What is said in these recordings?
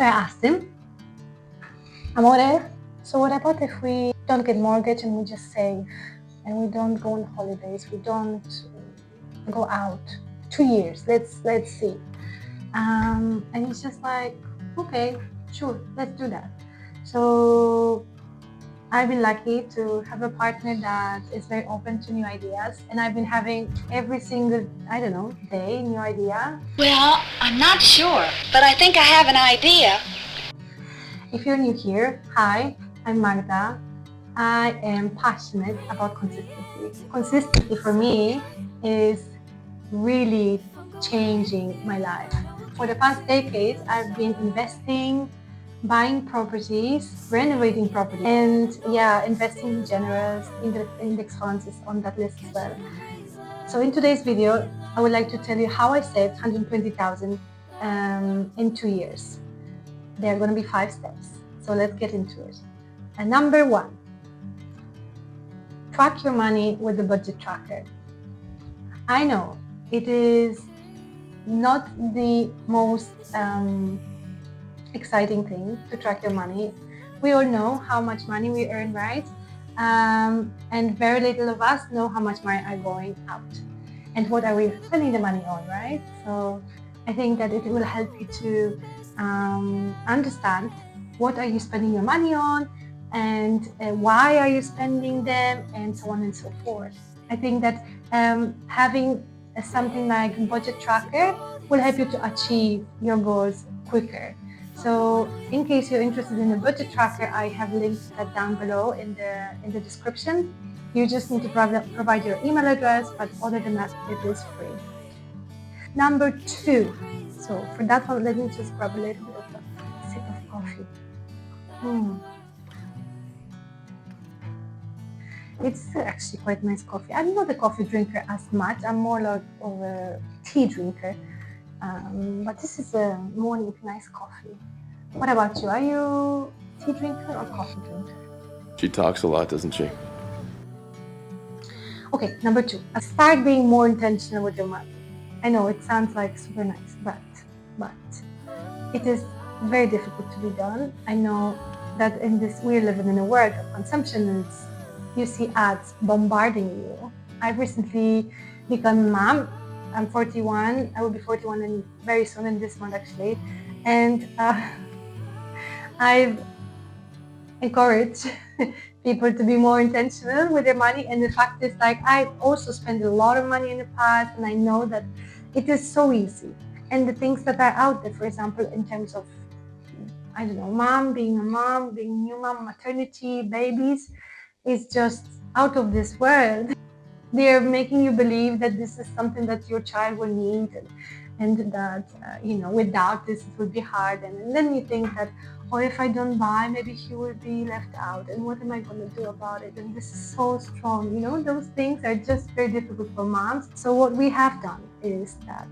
So I asked him, Amore, so what about if we don't get mortgage and we just save and we don't go on holidays, we don't go out? 2 years, let's see. And he's just like, okay, sure, let's do that. So I've been lucky to have a partner that is very open to new ideas, and I've been having every single, day, new idea. Well, I'm not sure, but I think I have an idea. If you're new here, hi, I'm Magda. I am passionate about consistency. Consistency for me is really changing my life. For the past decade, I've been investing, buying properties, renovating properties, and investing in general. Index funds is on that list as well. So in today's video, I would like to tell you how I saved 120,000 in 2 years. There are going to be 5 steps. So let's get into it. And number 1, track your money with the budget tracker. I know it is not the most exciting thing to track your money. We all know how much money we earn, right? And very little of us know how much money are going out and what are we spending the money on, right? So I think that it will help you to understand what are you spending your money on and why are you spending them, and so on and so forth. I think that having something like budget tracker will help you to achieve your goals quicker. So in case you're interested in a budget tracker, I have linked that down below in the description. You just need to provide your email address, but other than that, it is free. Number 2. So for that one, let me just grab a little bit of a sip of coffee. It's actually quite nice coffee. I'm not a coffee drinker as much. I'm more like of a tea drinker. But this is a morning nice coffee. What about you? Are you tea drinker or coffee drinker? She talks a lot, doesn't she? Okay, number 2. Start being more intentional with your money. I know it sounds like super nice, but it is very difficult to be done. I know that we're living in a world of consumption, and you see ads bombarding you. I've recently become a mom. I'm 41. I will be 41 very soon in this month actually. And I've encouraged people to be more intentional with their money. And the fact is, like, I also spent a lot of money in the past, and I know that it is so easy. And the things that are out there, for example, in terms of, being a mom, being new mom, maternity, babies, is just out of this world. They're making you believe that this is something that your child will need, and that without this it will be hard, and then you think that, if I don't buy, maybe he will be left out, and what am I going to do about it? And this is so strong. Those things are just very difficult for moms. So what we have done is that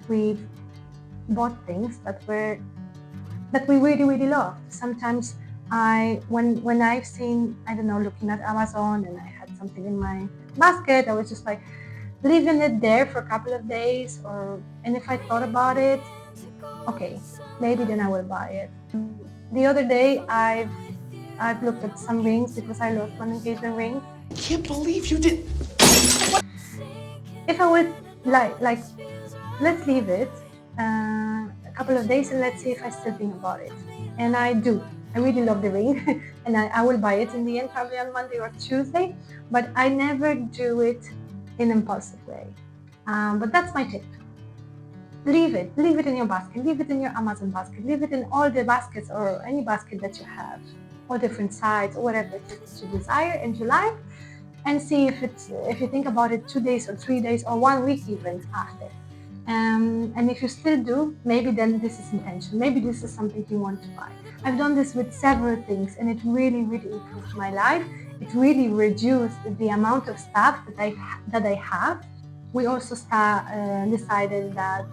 we've bought things that we really, really love. Sometimes when I've seen, looking at Amazon, and I had something in my basket, I was just like leaving it there for a couple of days, and if I thought about it, okay, maybe then I will buy it. The other day, I've looked at some rings because I lost one engagement ring. I can't believe you did. If I would like let's leave it a couple of days and let's see if I still think about it. And I do. I really love the ring, and I will buy it in the end, probably on Monday or Tuesday, but I never do it in an impulsive way. But that's my tip. Leave it in your basket, leave it in your Amazon basket, leave it in all the baskets or any basket that you have, all different sides or whatever it is that you desire and you like, and see if you think about it 2 days or 3 days or 1 week even after. And if you still do, maybe then this is intention. Maybe this is something you want to buy. I've done this with several things, and it really, really improved my life. It really reduced the amount of stuff that I have. We also decided that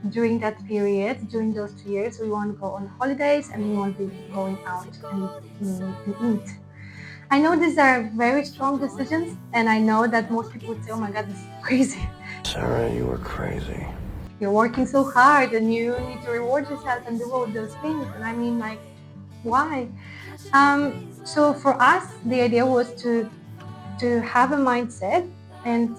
during that period, during those 2 years, we want to go on holidays and we want to be going out and eat. I know these are very strong decisions, and I know that most people would say, oh my God, this is crazy. Sarah, you were crazy. you're working so hard and you need to reward yourself and do all those things. And I mean, like, why? So for us, the idea was to have a mindset and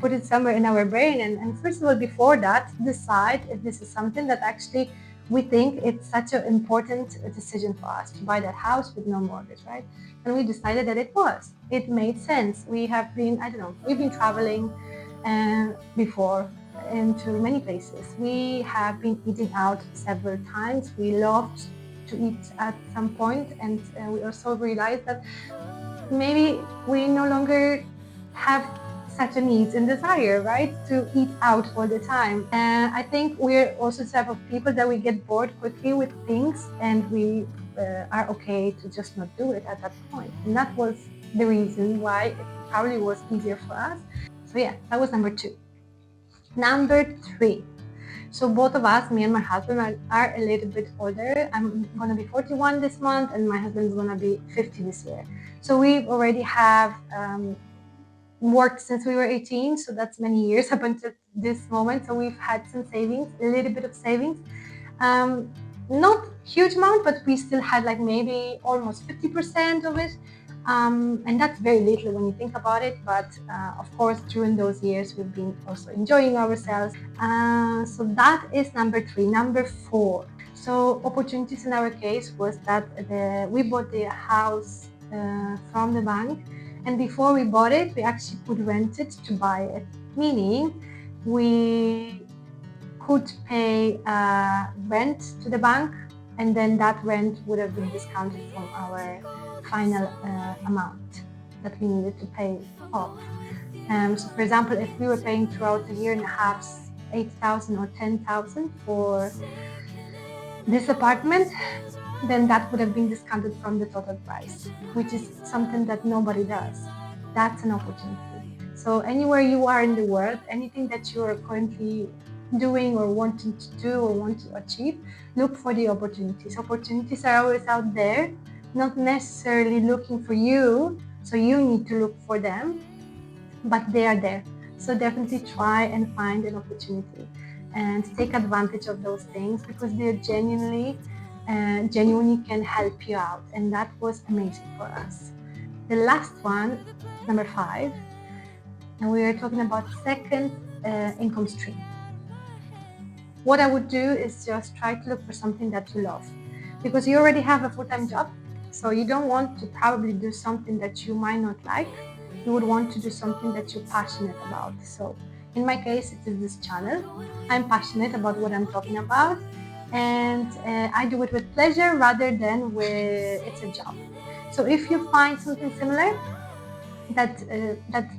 put it somewhere in our brain. And first of all, before that, decide if this is something that actually we think it's such an important decision for us to buy that house with no mortgage, right? And we decided that it was. It made sense. We have been, I don't know, we've been traveling before into many places. We have been eating out several times. We loved to eat at some point, and we also realized that maybe we no longer have such a need and desire, right, to eat out all the time. And I think we're also the type of people that we get bored quickly with things, and we are okay to just not do it at that point. And that was the reason why it probably was easier for us. So yeah, that was number 2. Number 3. So both of us, me and my husband, are a little bit older. I'm gonna be 41 this month, and my husband's gonna be 50 this year. So we already have worked since we were 18, so that's many years up until this moment. So we've had some savings, a little bit of savings. Not huge amount, but we still had like maybe almost 50% of it. And that's very little when you think about it, but of course during those years we've been also enjoying ourselves. So that is number 3. Number 4, so opportunities in our case was that we bought the house from the bank, and before we bought it we actually could rent it to buy it, meaning we could pay rent to the bank, and then that rent would have been discounted from our final amount that we needed to pay off. So for example, if we were paying throughout a year and a half 8,000 or 10,000 for this apartment, then that would have been discounted from the total price, which is something that nobody does. That's an opportunity. So anywhere you are in the world, anything that you are currently doing or wanting to do or want to achieve, look for the opportunities. Opportunities are always out there, not necessarily looking for you, so you need to look for them, but they are there. So definitely try and find an opportunity and take advantage of those things, because they genuinely can help you out, and that was amazing for us. The last one, number 5, and we are talking about second income stream. What I would do is just try to look for something that you love, because you already have a full-time job, so you don't want to probably do something that you might not like. You would want to do something that you're passionate about. So in my case, it is this channel. I'm passionate about what I'm talking about, and I do it with pleasure rather than with it's a job. So if you find something similar that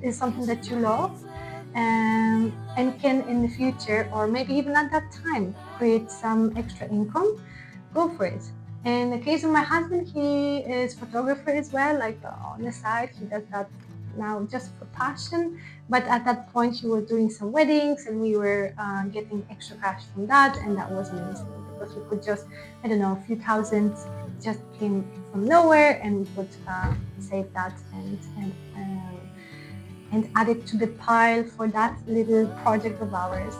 is something that you love, and can in the future, or maybe even at that time, create some extra income, go for it. In the case of my husband, he is photographer as well, like on the side. He does that now just for passion, but at that point he was doing some weddings, and we were getting extra cash from that, and that was amazing, because we could just, I don't know, a few thousand just came from nowhere, and we could save that and add it to the pile for that little project of ours.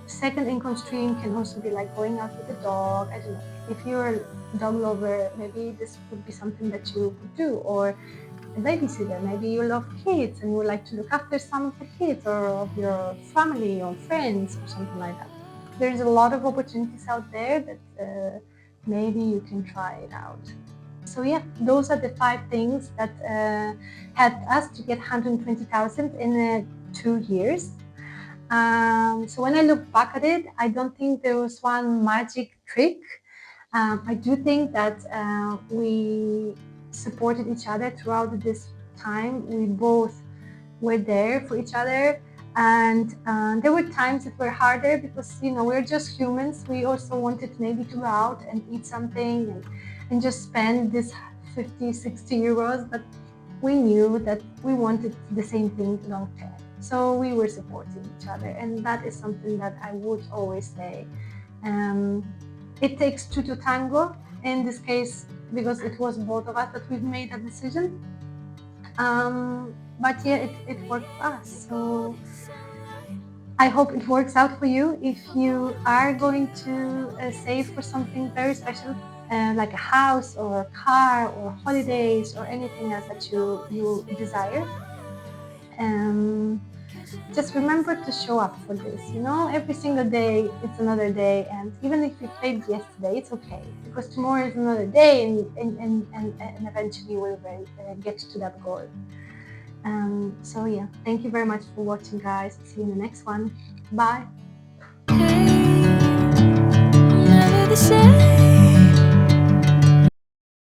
Second income stream can also be like going out with the dog. I don't know, if you're a dog lover, maybe this would be something that you could do, or a babysitter. Maybe you love kids and you would like to look after some of the kids or of your family or friends or something like that. There's a lot of opportunities out there that maybe you can try it out. So yeah, those are the 5 things that helped us to get 120,000 in 2 years. So when I look back at it, I don't think there was one magic trick. I do think that we supported each other throughout this time. We both were there for each other, and there were times that were harder, because we're just humans. We also wanted maybe to go out and eat something and just spend this 50-60 euros, but we knew that we wanted the same thing long term. So we were supporting each other, and that is something that I would always say. It takes 2 to tango. In this case, because it was both of us that we've made a decision. But yeah, it worked for us. So I hope it works out for you. If you are going to save for something very special, like a house or a car or holidays or anything else that you desire, just remember to show up for this. Every single day it's another day, and even if you failed yesterday, it's okay, because tomorrow is another day, and eventually we'll get to that goal. So yeah, thank you very much for watching, guys. See you in the next one. Bye. Never the same.